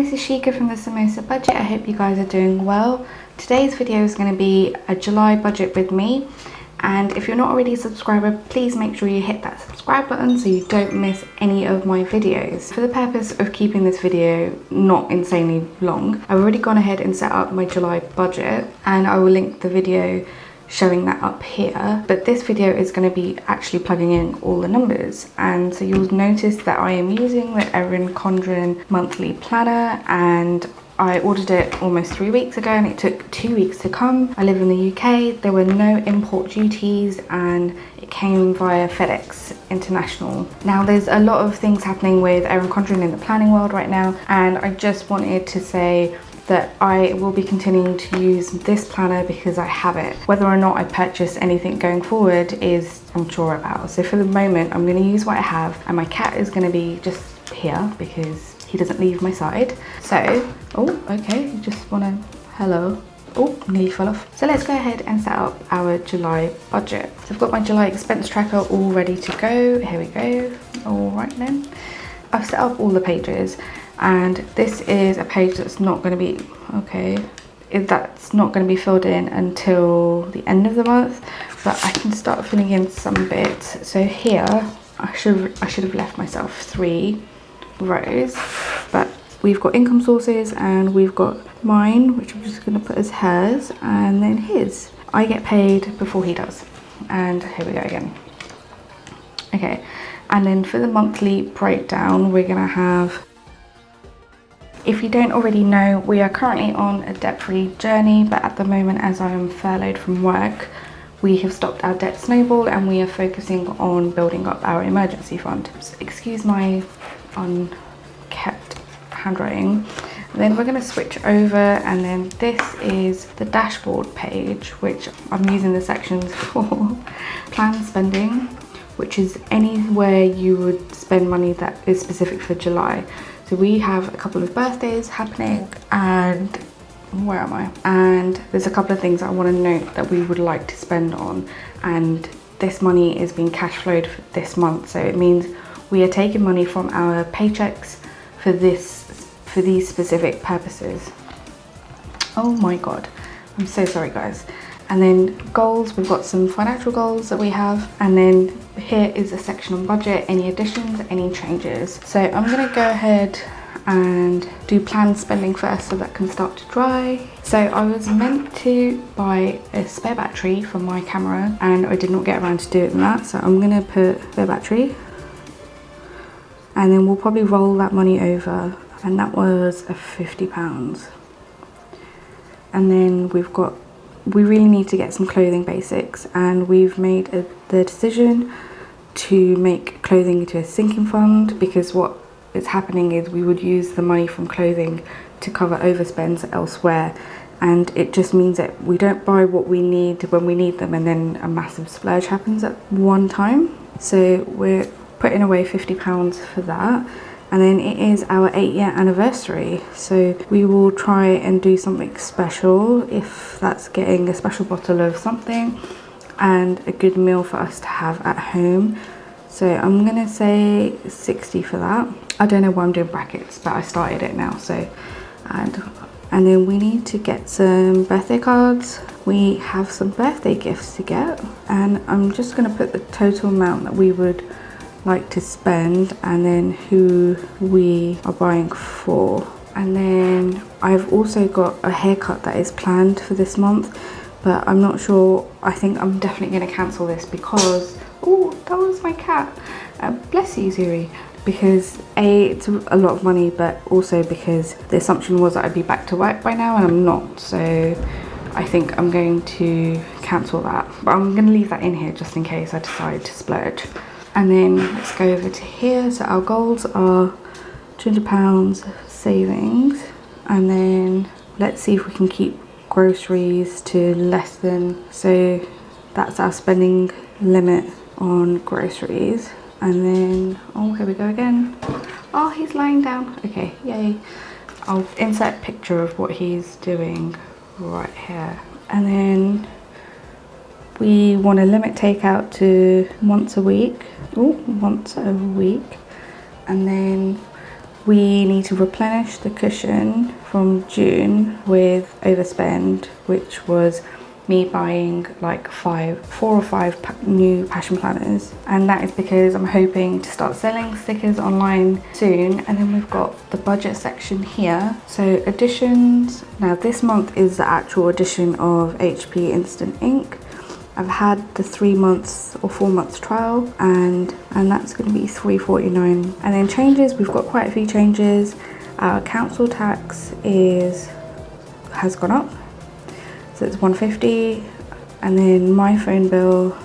this is Shika from the Samosa Budget. I hope you guys are doing well. Today's video is going to be a July budget with me, and if you're not already a subscriber, please make sure you hit that subscribe button so you don't miss any of my videos. For the purpose of keeping this video not insanely long, I've already gone ahead and set up my July budget, and I will link the video showing that up here, but this video is going to be actually plugging in all the numbers. And so you'll notice that I am using the Erin Condren Monthly Planner, and I ordered it almost 3 weeks ago and it took 2 weeks to come. I live in the UK, there were no import duties, and it came via FedEx International. Now there's a lot of things happening with Erin Condren in the planning world right now, and I just wanted to say that I will be continuing to use this planner because I have it. Whether or not I purchase anything going forward is unsure about. So for the moment, I'm gonna use what I have, and my cat is gonna be just here because he doesn't leave my side. So, oh, okay, you just wanna, hello. Oh, nearly fell off. So let's go ahead and set up our July budget. So I've got my July expense tracker all ready to go. Here we go. All right then. I've set up all the pages, and this is a page that's not going to be that's not going to be filled in until the end of the month, but I can start filling in some bits. So here I should have left myself 3 rows, but we've got income sources and we've got mine, which I'm just going to put as hers, and then his. I get paid before he does, and here we go again. Okay, and then for the monthly breakdown, we're gonna have, if you don't already know, we are currently on a debt-free journey, but at the moment, as I am furloughed from work, we have stopped our debt snowball and we are focusing on building up our emergency fund. So excuse my unkept handwriting. And then we're going to switch over, and then this is the dashboard page, which I'm using the sections for planned spending, which is anywhere you would spend money that is specific for July. So we have a couple of birthdays happening, and where am I? And there's a couple of things I want to note that we would like to spend on, and this money is being cash flowed for this month. So it means we are taking money from our paychecks for these specific purposes. Oh my god, I'm so sorry guys. And then goals, we've got some financial goals that we have, and then here is a section on budget, any additions, any changes. So I'm gonna go ahead and do planned spending first so that can start to dry. So I was meant to buy a spare battery for my camera and I did not get around to doing that, so I'm gonna put spare battery, and then we'll probably roll that money over, and that was a £50. And then we really need to get some clothing basics, and we've made the decision to make clothing into a sinking fund, because what is happening is we would use the money from clothing to cover overspends elsewhere, and it just means that we don't buy what we need when we need them and then a massive splurge happens at one time. So we're putting away £50 for that. And then it is our 8-year anniversary, so we will try and do something special, if that's getting a special bottle of something and a good meal for us to have at home. So I'm gonna say 60 for that. I don't know why I'm doing brackets, but I started it now. So and then we need to get some birthday cards. We have some birthday gifts to get, and I'm just gonna put the total amount that we would like to spend, and then who we are buying for. And then I've also got a haircut that is planned for this month, but I'm not sure. I think I'm definitely going to cancel this because, oh, that was my cat. Bless you, Zuri. Because A, it's a lot of money, but also because the assumption was that I'd be back to work by now, and I'm not. So I think I'm going to cancel that, but I'm going to leave that in here just in case I decide to splurge. And then let's go over to here. So our goals are £200 savings, and then let's see if we can keep groceries to less than, so that's our spending limit on groceries. And then, oh, here we go again. Oh, he's lying down. Okay, yay. I'll insert a picture of what he's doing right here. And then we want to limit takeout to once a week. And then we need to replenish the cushion from June with overspend, which was me buying like 4 or 5 new passion planners, and that is because I'm hoping to start selling stickers online soon. And then we've got the budget section here. So additions, now this month is the actual edition of HP Instant Ink. I've had the 3 months or 4 months trial, and that's going to be $3.49. And then changes, we've got quite a few changes. Our council tax has gone up, so it's $1.50, and then my phone bill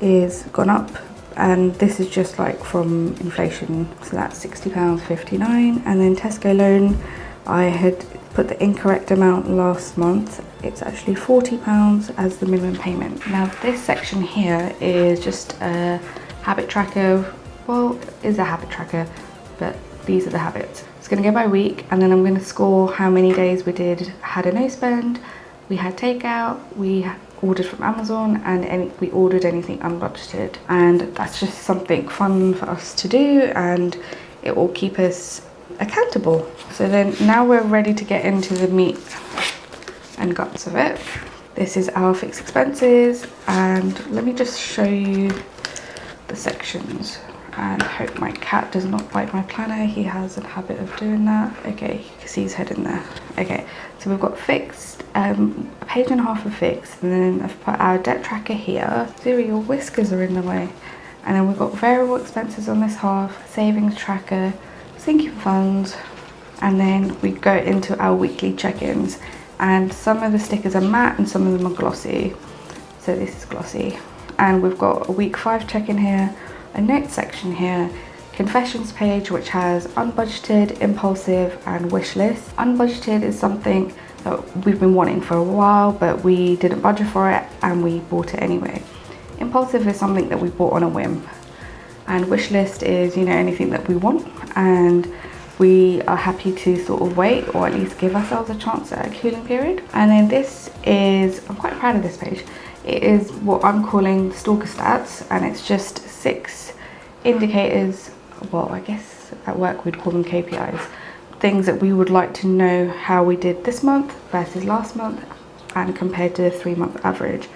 is gone up, and this is just like from inflation, so that's £60.59. And then Tesco loan, I had put the incorrect amount last month. It's actually £40 as the minimum payment. Now this section here is just a habit tracker. Well, it's a habit tracker, but these are the habits. It's going to go by week, and then I'm going to score how many days we had a no spend, we had takeout, we ordered from Amazon, and we ordered anything unbudgeted. And that's just something fun for us to do, and it will keep us accountable. So then now we're ready to get into the meat and guts of it. This is our fixed expenses, and let me just show you the sections. And I hope my cat does not bite my planner. He has a habit of doing that. Okay, you can see his head in there. Okay, so we've got fixed, a page and a half of fixed, and then I've put our debt tracker here. Zero, your whiskers are in the way. And then we've got variable expenses on this half, savings tracker, sinking funds, and then we go into our weekly check-ins. And some of the stickers are matte and some of them are glossy. So this is glossy. And we've got a week 5 check-in here, a notes section here, confessions page which has unbudgeted, impulsive and wish list. Unbudgeted is something that we've been wanting for a while, but we didn't budget for it and we bought it anyway. Impulsive is something that we bought on a whim, and wish list is, you know, anything that we want and we are happy to sort of wait, or at least give ourselves a chance at a cooling period. And then this is, I'm quite proud of this page. It is what I'm calling stalker stats, and it's just 6 indicators, well, I guess at work we'd call them KPIs, things that we would like to know how we did this month versus last month and compared to the 3-month average.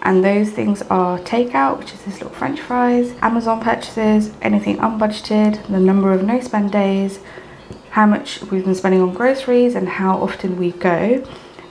And those things are takeout, which is this little french fries, Amazon purchases, anything unbudgeted, the number of no spend days, how much we've been spending on groceries and how often we go,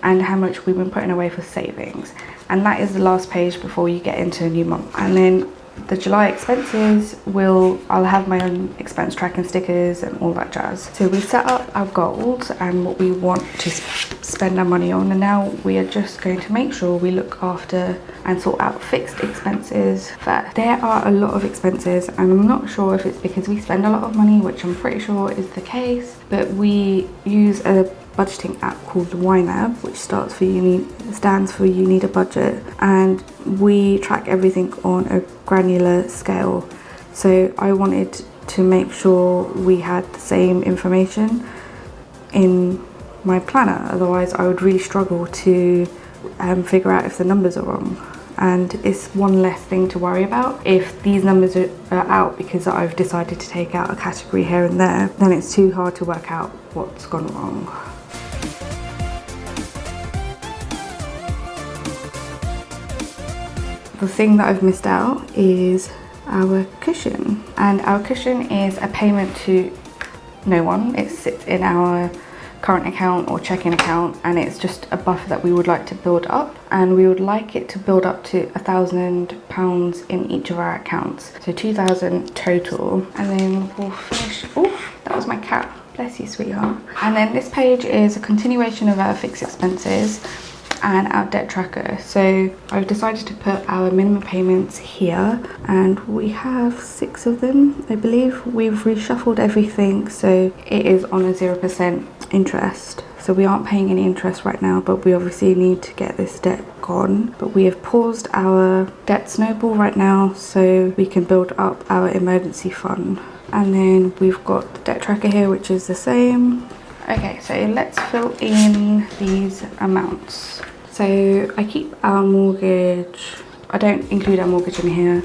and how much we've been putting away for savings. And that is the last page before you get into a new month. And then the July expenses I'll have my own expense tracking stickers and all that jazz. So we set up our goals and what we want to spend our money on, and now we are just going to make sure we look after and sort out fixed expenses first. There are a lot of expenses, and I'm not sure if it's because we spend a lot of money, which I'm pretty sure is the case, but we use a budgeting app called YNAB, which stands for you need a budget, and we track everything on a granular scale. So I wanted to make sure we had the same information in my planner, otherwise I would really struggle to figure out if the numbers are wrong. And it's one less thing to worry about. If these numbers are out because I've decided to take out a category here and there, then it's too hard to work out what's gone wrong. The thing that I've missed out is our cushion, and our cushion is a payment to no one. It sits in our current account or checking account, and it's just a buffer that we would like to build up, and we would like it to build up to £1,000 in each of our accounts, so 2,000 total. And then we'll finish. Oh, that was my cat, bless you sweetheart. And then this page is a continuation of our fixed expenses and our debt tracker. So I've decided to put our minimum payments here, and we have 6 of them, I believe. We've reshuffled everything, so it is on a 0% interest. So we aren't paying any interest right now, but we obviously need to get this debt gone. But we have paused our debt snowball right now so we can build up our emergency fund. And then we've got the debt tracker here, which is the same. Okay, so let's fill in these amounts. So I keep our mortgage, I don't include our mortgage in here.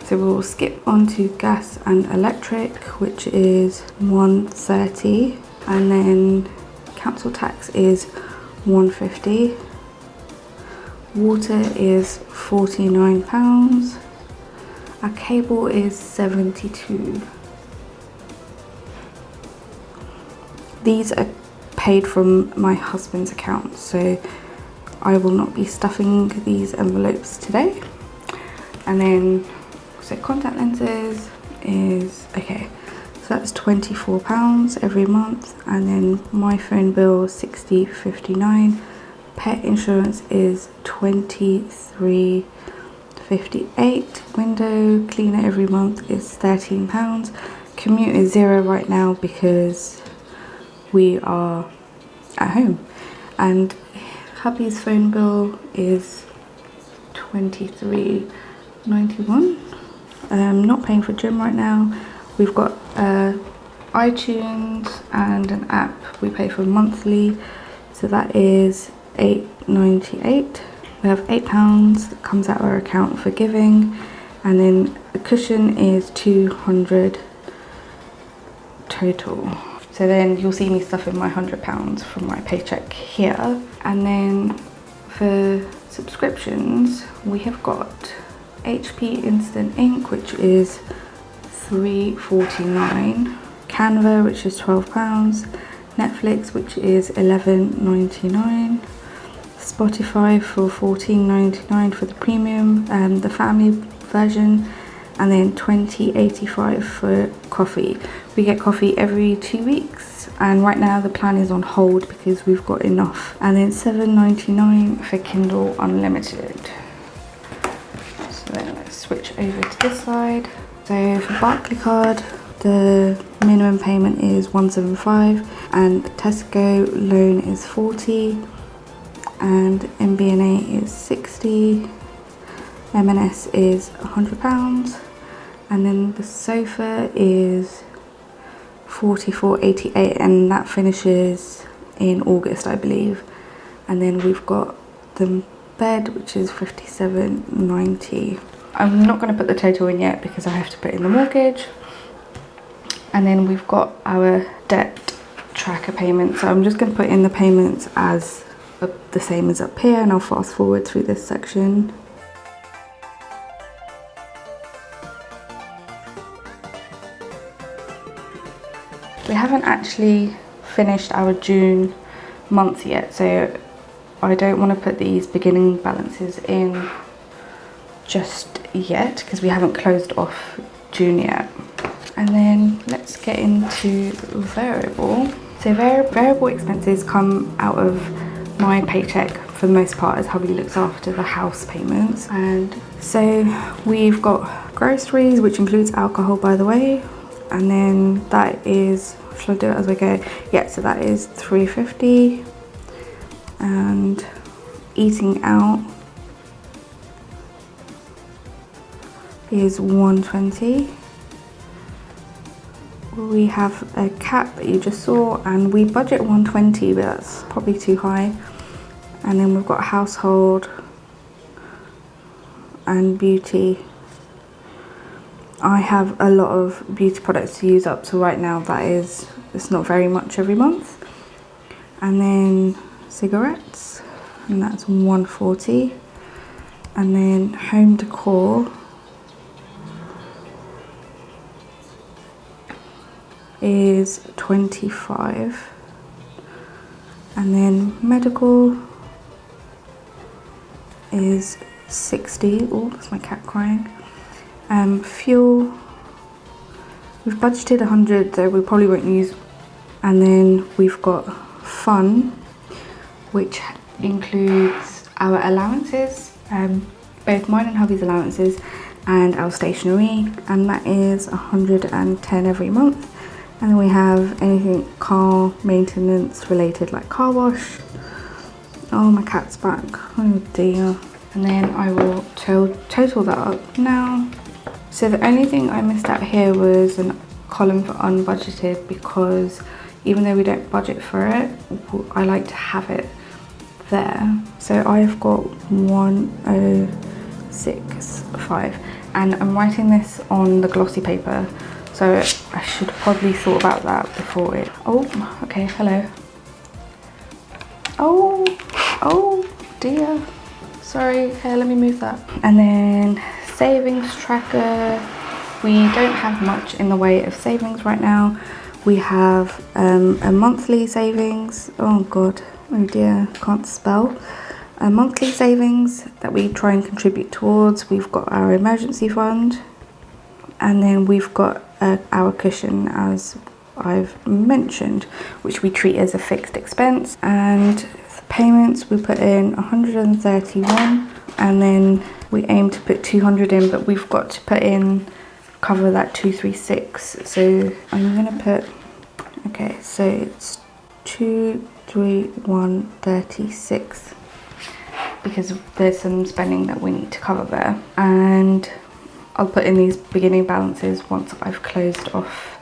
So we'll skip on to gas and electric, which is 130, and then council tax is 150. Water is £49. Our cable is 72. These are paid from my husband's account, so I will not be stuffing these envelopes today. And then, so contact lenses is, okay, so that's £24 every month, and then my phone bill is £60.59. Pet insurance is £23.58. Window cleaner every month is £13. Commute is 0 right now because we are at home. And hubby's phone bill is £23.91. Not paying for gym right now. We've got iTunes and an app we pay for monthly, so that is £8.98. We have £8 that comes out of our account for giving, and then the cushion is £200 total. So then you'll see me stuffing my £100 from my paycheck here. And then for subscriptions, we have got HP Instant Ink, which is £3.49, Canva, which is £12, Netflix, which is £11.99, Spotify for £14.99 for the premium, the family version, and then £20.85 for coffee. We get coffee every 2 weeks, and right now the plan is on hold because we've got enough. And then £7.99 for Kindle Unlimited. So then let's switch over to this side. So for Barclaycard, the minimum payment is £175, and Tesco loan is £40, and MBNA is £60, M&S is £100, and then the sofa is £44.88, and that finishes in August, I believe. And then we've got the bed, which is £57.90. I'm not going to put the total in yet because I have to put in the mortgage. And then we've got our debt tracker payments. So I'm just going to put in the payments as the same as up here, and I'll fast forward through this section. We haven't actually finished our June month yet, so I don't want to put these beginning balances in just yet because we haven't closed off June yet. And then let's get into variable. So variable expenses come out of my paycheck for the most part, as hubby looks after the house payments. And so we've got groceries, which includes alcohol, by the way, and then that is, shall I do it as I go? Yeah, so that is £3.50, and eating out is £1.20. We have a cat that you just saw, and we budget £120, but that's probably too high. And then we've got household and beauty. I have a lot of beauty products to use up, so right now it's not very much every month. And then cigarettes, and that's £1.40. And then home decor is £25, and then medical is £60. Oh, that's my cat crying. Fuel, we've budgeted £100, so we probably won't use. And then we've got fun, which includes our allowances, both mine and hubby's allowances, and our stationery, and that is £110 every month. And then we have anything car maintenance related, like car wash. Oh, my cat's back. Oh dear. And then I will total that up now. So the only thing I missed out here was a column for unbudgeted, because even though we don't budget for it, I like to have it there. So I've got 1065, and I'm writing this on the glossy paper, so I should probably thought about that before it. Oh, okay, hello. Oh dear. Sorry, here, let me move that. And then savings tracker. We don't have much in the way of savings right now. We have a monthly savings. Oh god, oh dear, can't spell. A monthly savings that we try and contribute towards. We've got our emergency fund, and then we've got our cushion, as I've mentioned, which we treat as a fixed expense. And payments, we put in 131, and then we aim to put 200 in, but we've got to put in, cover that 236. So I'm gonna put, okay, so it's 23136 because there's some spending that we need to cover there. And I'll put in these beginning balances once I've closed off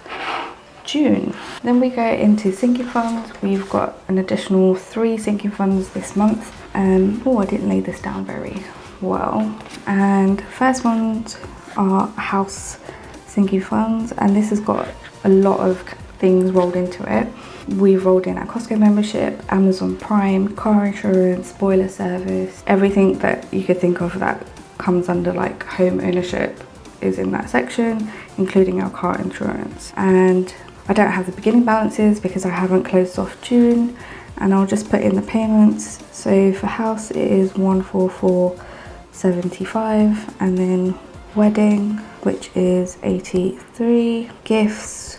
June. Then we go into sinking funds. We've got an additional 3 sinking funds this month. Oh, I didn't lay this down very well. And first ones are house sinking funds, and this has got a lot of things rolled into it. We've rolled in our Costco membership, Amazon Prime, car insurance, boiler service, everything that you could think of that comes under like home ownership is in that section, including our car insurance. And I don't have the beginning balances because I haven't closed off June, and I'll just put in the payments. So for house it is 144.75, and then wedding, which is 83, gifts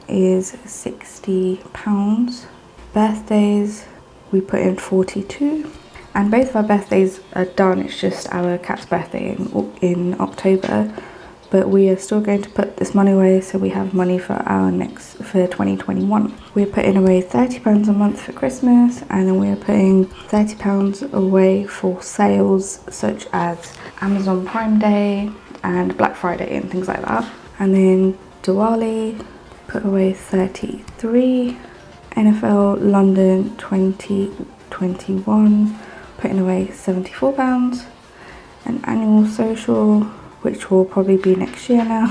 is £60, birthdays we put in 42, and both of our birthdays are done. It's just our cat's birthday in October, but we are still going to put this money away so we have money for our for 2021. We're putting away £30 a month for Christmas, and then we're putting £30 away for sales such as Amazon Prime Day and Black Friday and things like that. And then Diwali, put away 33, NFL London 2021, putting away £74, and annual social, which will probably be next year now,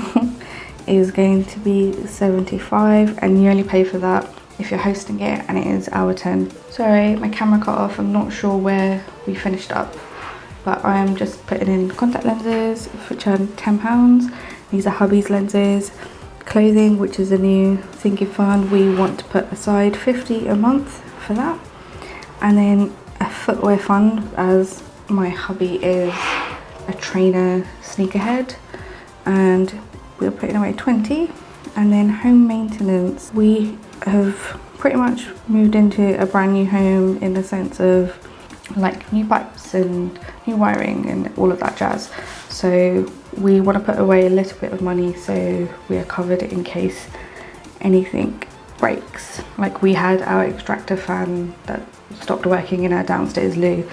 is going to be 75, and you only pay for that if you're hosting it and it is our turn. Sorry, my camera cut off. I'm not sure where we finished up, but I'm just putting in contact lenses, which are £10. These are hubby's lenses. Clothing, which is a new sinking fund, we want to put aside 50 a month for that. And then a footwear fund, as my hubby is a trainer sneakerhead, and we're putting away 20. And then home maintenance, we have pretty much moved into a brand new home in the sense of like new pipes and new wiring and all of that jazz. So we want to put away a little bit of money so we are covered in case anything breaks. Like we had our extractor fan that stopped working in our downstairs loo,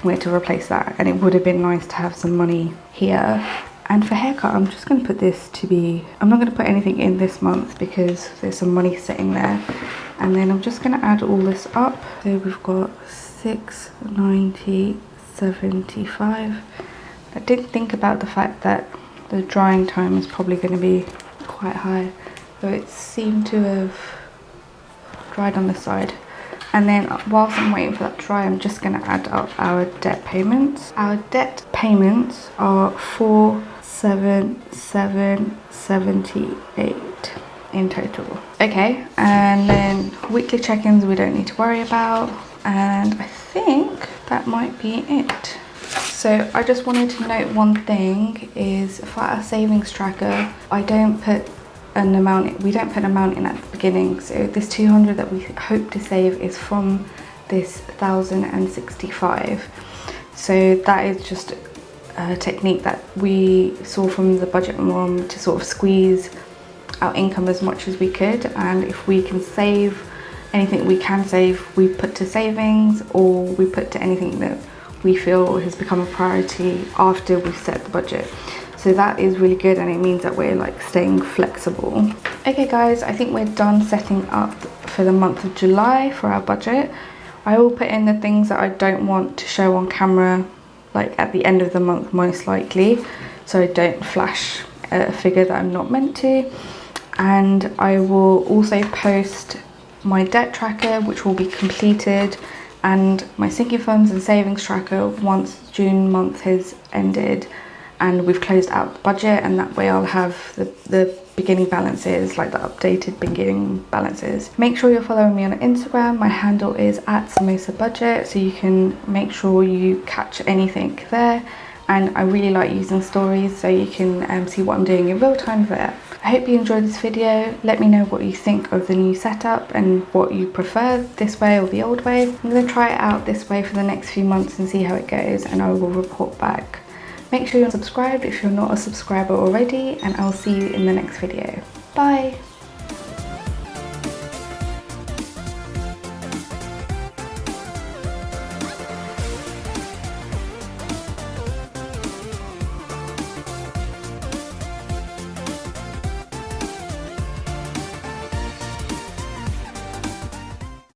we had to replace that, and it would have been nice to have some money here. And for haircut, I'm just going to put this to be, I'm not going to put anything in this month because there's some money sitting there. And then I'm just going to add all this up. So we've got 690, 75. I did think about the fact that the drying time is probably going to be quite high, so it seemed to have dried on the side. And then whilst I'm waiting for that to dry, I'm just going to add up our debt payments. Our debt payments are 477.78 in total. Okay, and then weekly check-ins we don't need to worry about, and I think that might be it. So I just wanted to note one thing is for our savings tracker, I don't put an amount, we don't put an amount in at the beginning. So this 200 that we hope to save is from this 1,065. So that is just a technique that we saw from the budget mom to sort of squeeze our income as much as we could, and if we can save anything we can save, we put to savings, or we put to anything that we feel has become a priority after we've set the budget. So that is really good, and it means that we're like staying flexible. Okay guys, I think we're done setting up for the month of July for our budget. I will put in the things that I don't want to show on camera like at the end of the month most likely, so I don't flash a figure that I'm not meant to. And I will also post my debt tracker, which will be completed, and my sinking funds and savings tracker once June month has ended and we've closed out the budget, and that way I'll have the beginning balances, like the updated beginning balances. Make sure you're following me on Instagram. My handle is @samosabudget, so you can make sure you catch anything there. And I really like using stories, so you can see what I'm doing in real time there. I hope you enjoyed this video. Let me know what you think of the new setup and what you prefer, this way or the old way. I'm going to try it out this way for the next few months and see how it goes, and I will report back. Make sure you're subscribed if you're not a subscriber already, and I'll see you in the next video. Bye!